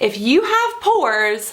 If you have pores,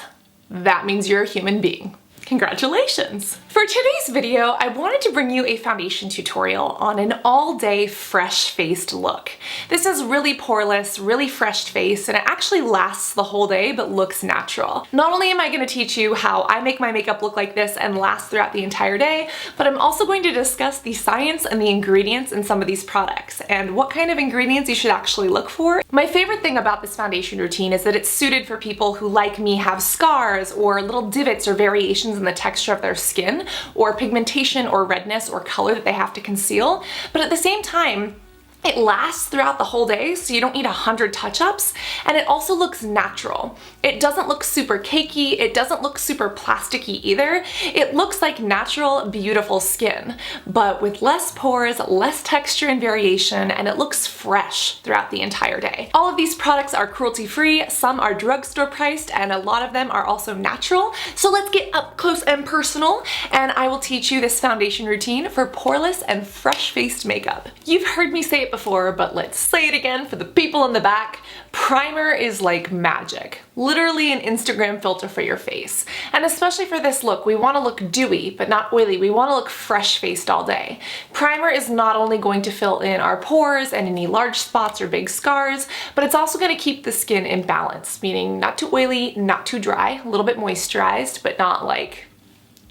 that means you're a human being. Congratulations! For today's video, I wanted to bring you a foundation tutorial on an all-day fresh-faced look. This is really poreless, really fresh face, and it actually lasts the whole day but looks natural. Not only am I going to teach you how I make my makeup look like this and last throughout the entire day, but I'm also going to discuss the science and the ingredients in some of these products and what kind of ingredients you should actually look for. My favorite thing about this foundation routine is that it's suited for people who, like me, have scars or little divots or variations in the texture of their skin, or pigmentation or redness or color that they have to conceal, but at the same time, it lasts throughout the whole day, so you don't need 100 touch-ups, and it also looks natural. It doesn't look super cakey, it doesn't look super plasticky either. It looks like natural, beautiful skin, but with less pores, less texture and variation, and it looks fresh throughout the entire day. All of these products are cruelty-free, some are drugstore priced, and a lot of them are also natural. So let's get up close and personal, and I will teach you this foundation routine for poreless and fresh-faced makeup. You've heard me say it before, but let's say it again for the people in the back. Primer is like magic. Literally an Instagram filter for your face. And especially for this look, we want to look dewy, but not oily. We want to look fresh-faced all day. Primer is not only going to fill in our pores and any large spots or big scars, but it's also going to keep the skin in balance, meaning not too oily, not too dry, a little bit moisturized, but not like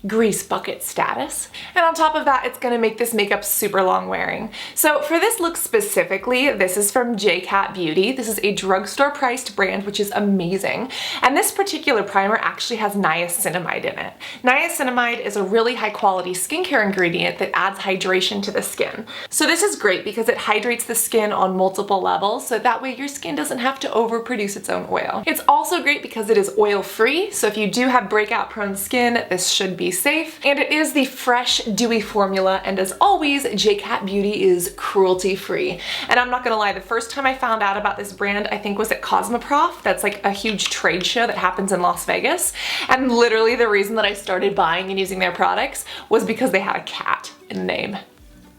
grease bucket status. And on top of that, it's gonna make this makeup super long wearing. So for this look specifically, this is from J-Cat Beauty. This is a drugstore priced brand, which is amazing. And this particular primer actually has niacinamide in it. Niacinamide is a really high quality skincare ingredient that adds hydration to the skin. So this is great because it hydrates the skin on multiple levels, so that way your skin doesn't have to overproduce its own oil. It's also great because it is oil free, so if you do have breakout prone skin, this should be safe. And it is the fresh, dewy formula, and as always, J-Cat Beauty is cruelty free. And I'm not gonna lie, the first time I found out about this brand, I think was at Cosmoprof. That's like a huge trade show that happens in Las Vegas. And literally the reason that I started buying and using their products was because they had a cat in the name.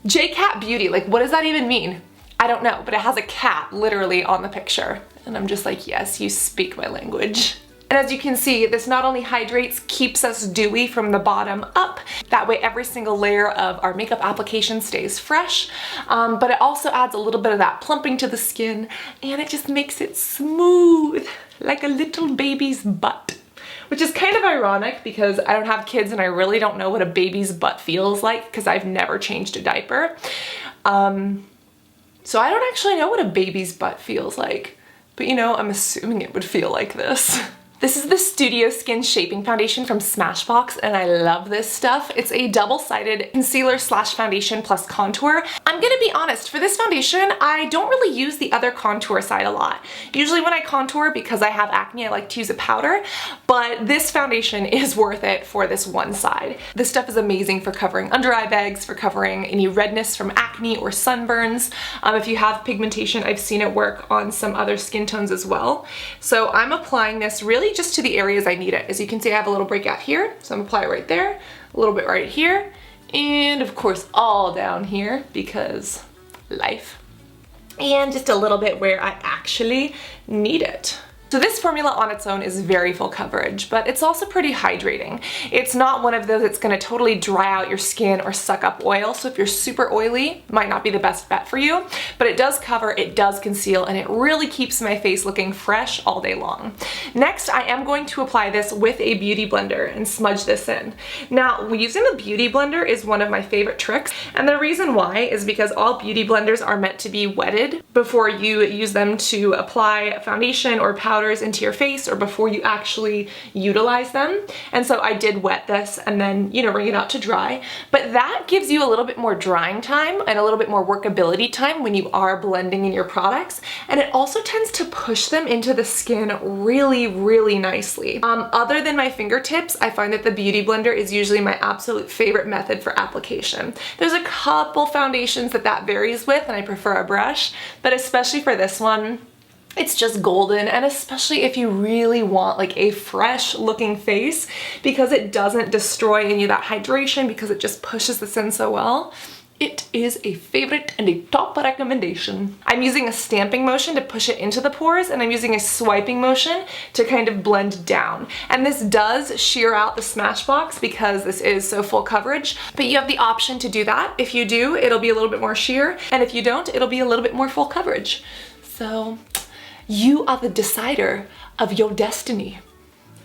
J-Cat Beauty, like what does that even mean? I don't know, but it has a cat literally on the picture. And I'm just like, yes, you speak my language. And as you can see, this not only hydrates, keeps us dewy from the bottom up, that way every single layer of our makeup application stays fresh, but it also adds a little bit of that plumping to the skin, and it just makes it smooth, like a little baby's butt. Which is kind of ironic because I don't have kids and I really don't know what a baby's butt feels like because I've never changed a diaper. So I don't actually know what a baby's butt feels like, but you know, I'm assuming it would feel like this. This is the Studio Skin Shaping Foundation from Smashbox, and I love this stuff. It's a double-sided concealer slash foundation plus contour. I'm gonna be honest, for this foundation, I don't really use the other contour side a lot. Usually when I contour, because I have acne, I like to use a powder, but this foundation is worth it for this one side. This stuff is amazing for covering under eye bags, for covering any redness from acne or sunburns. If you have pigmentation, I've seen it work on some other skin tones as well. So I'm applying this really just to the areas I need it. As you can see, I have a little breakout here, so I'm gonna apply it right there, a little bit right here, and of course all down here because life. And just a little bit where I actually need it. So this formula on its own is very full coverage, but it's also pretty hydrating. It's not one of those that's gonna totally dry out your skin or suck up oil, so if you're super oily, might not be the best bet for you, but it does cover, it does conceal, and it really keeps my face looking fresh all day long. Next, I am going to apply this with a beauty blender and smudge this in. Now, using the beauty blender is one of my favorite tricks, and the reason why is because all beauty blenders are meant to be wetted before you use them to apply foundation or powder into your face or before you actually utilize them. And so I did wet this and then, you know, wring it out to dry. But that gives you a little bit more drying time and a little bit more workability time when you are blending in your products. And it also tends to push them into the skin really, really nicely. Other than my fingertips, I find that the beauty blender is usually my absolute favorite method for application. There's a couple foundations that varies with, and I prefer a brush, but especially for this one, it's just golden, and especially if you really want like a fresh looking face, because it doesn't destroy any of that hydration because it just pushes this in so well. It is a favorite and a top recommendation. I'm using a stamping motion to push it into the pores, and I'm using a swiping motion to kind of blend down. And this does sheer out the Smashbox because this is so full coverage, but you have the option to do that. If you do, it'll be a little bit more sheer, and if you don't, it'll be a little bit more full coverage. So you are the decider of your destiny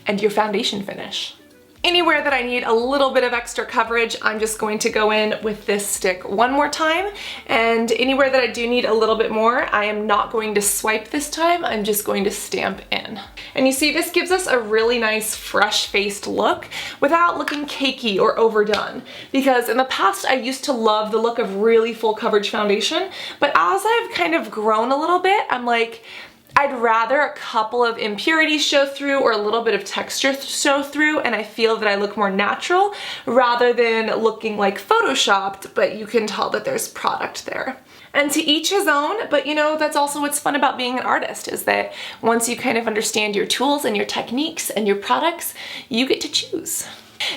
and your foundation finish. Anywhere that I need a little bit of extra coverage, I'm just going to go in with this stick one more time. And anywhere that I do need a little bit more, I am not going to swipe this time, I'm just going to stamp in. And you see, this gives us a really nice fresh-faced look without looking cakey or overdone. Because in the past, I used to love the look of really full coverage foundation, but as I've kind of grown a little bit, I'm like, I'd rather a couple of impurities show through or a little bit of texture show through, and I feel that I look more natural rather than looking like photoshopped, but you can tell that there's product there. And to each his own, but you know, that's also what's fun about being an artist, is that once you kind of understand your tools and your techniques and your products, you get to choose.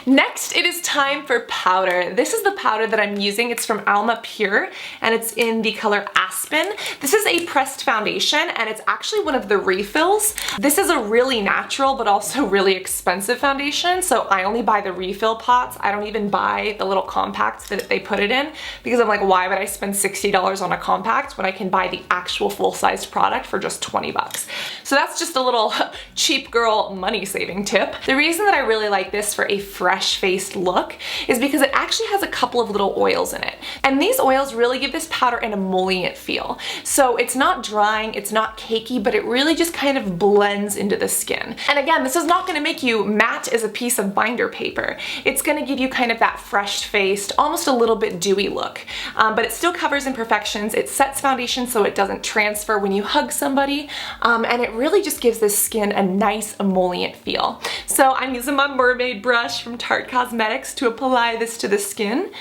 Next, it is time for powder. This is the powder that I'm using. It's from Alma Pure, and it's in the color Aspen. This is a pressed foundation, and it's actually one of the refills. This is a really natural, but also really expensive foundation, so I only buy the refill pots. I don't even buy the little compacts that they put it in, because I'm like, why would I spend $60 on a compact when I can buy the actual full-sized product for just 20 bucks? So that's just a little cheap girl money-saving tip. The reason that I really like this for a fresh-faced look is because it actually has a couple of little oils in it. And these oils really give this powder an emollient feel. So it's not drying, it's not cakey, but it really just kind of blends into the skin. And again, this is not gonna make you matte as a piece of binder paper. It's gonna give you kind of that fresh-faced, almost a little bit dewy look. But it still covers imperfections. It sets foundation so it doesn't transfer when you hug somebody. And it really just gives this skin a nice emollient feel. So I'm using my mermaid brush from Tarte Cosmetics to apply this to the skin.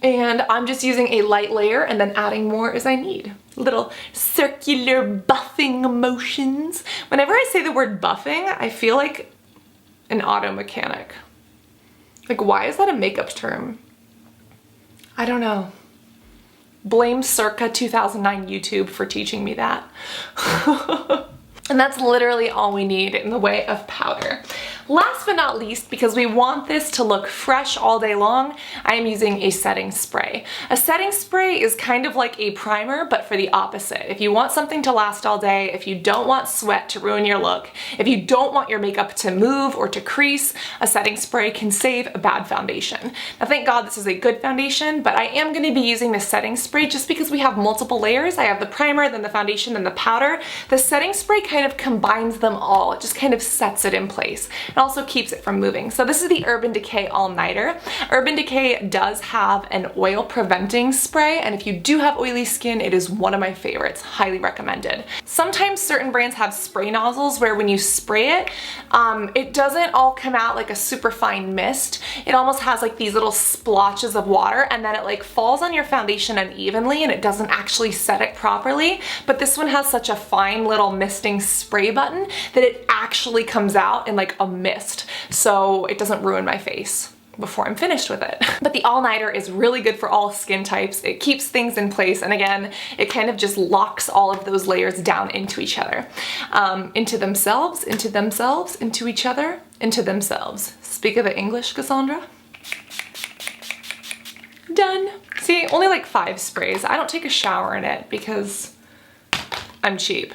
And I'm just using a light layer and then adding more as I need. Little circular buffing motions. Whenever I say the word buffing, I feel like an auto mechanic. Like, why is that a makeup term? I don't know. Blame circa 2009 YouTube for teaching me that. And that's literally all we need in the way of powder. Last but not least, because we want this to look fresh all day long, I am using a setting spray. A setting spray is kind of like a primer, but for the opposite. If you want something to last all day, if you don't want sweat to ruin your look, if you don't want your makeup to move or to crease, a setting spray can save a bad foundation. Now, thank God this is a good foundation, but I am going to be using the setting spray just because we have multiple layers. I have the primer, then the foundation, then the powder. The setting spray kind of combines them all. It just kind of sets it in place. It also keeps it from moving. So this is the Urban Decay All Nighter. Urban Decay does have an oil preventing spray, and if you do have oily skin, it is one of my favorites. Highly recommended. Sometimes certain brands have spray nozzles where when you spray it, it doesn't all come out like a super fine mist. It almost has like these little splotches of water, and then it like falls on your foundation unevenly and it doesn't actually set it properly. But this one has such a fine little misting spray button that it actually comes out in like a mist, so it doesn't ruin my face before I'm finished with it. But the all-nighter is really good for all skin types. It keeps things in place, and again, it kind of just locks all of those layers down into each other. Into themselves, into themselves, into each other, into themselves. Speak of the English, Cassandra. Done. See, only like 5 sprays. I don't take a shower in it because I'm cheap.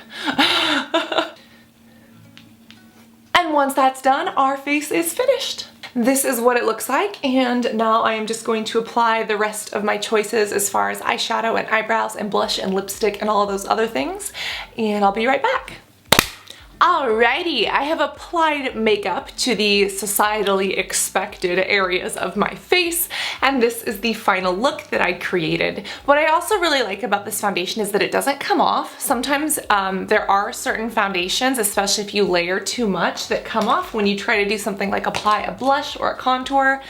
And once that's done, our face is finished. This is what it looks like, and now I am just going to apply the rest of my choices as far as eyeshadow and eyebrows and blush and lipstick and all of those other things, and I'll be right back. Alrighty, I have applied makeup to the societally expected areas of my face, and this is the final look that I created. What I also really like about this foundation is that it doesn't come off. Sometimes there are certain foundations, especially if you layer too much, that come off when you try to do something like apply a blush or a contour.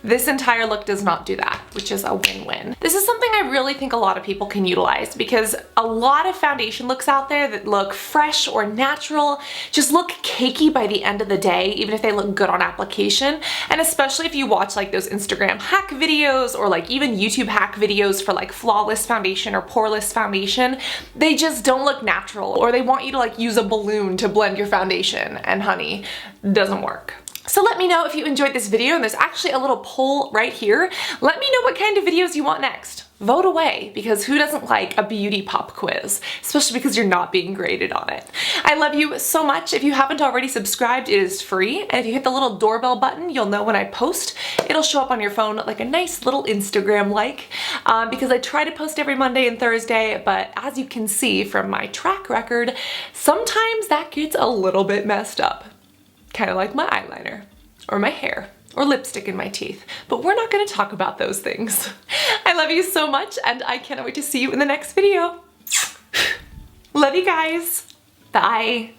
This entire look does not do that, which is a win-win. This is something I really think a lot of people can utilize, because a lot of foundation looks out there that look fresh or natural just look cakey by the end of the day, even if they look good on application. And especially if you watch like those Instagram hack videos videos or like even YouTube hack videos for like flawless foundation or poreless foundation, they just don't look natural, or they want you to like use a balloon to blend your foundation, and honey, doesn't work. So let me know if you enjoyed this video, and there's actually a little poll right here. Let me know what kind of videos you want next. Vote away, because who doesn't like a beauty pop quiz, especially because you're not being graded on it. I love you so much. If you haven't already subscribed, it is free, and if you hit the little doorbell button, you'll know when I post. It'll show up on your phone like a nice little Instagram like, because I try to post every Monday and Thursday, but as you can see from my track record, sometimes that gets a little bit messed up. Kind of like my eyeliner, or my hair, or lipstick in my teeth, but we're not going to talk about those things. I love you so much, and I can't wait to see you in the next video. Love you guys. Bye.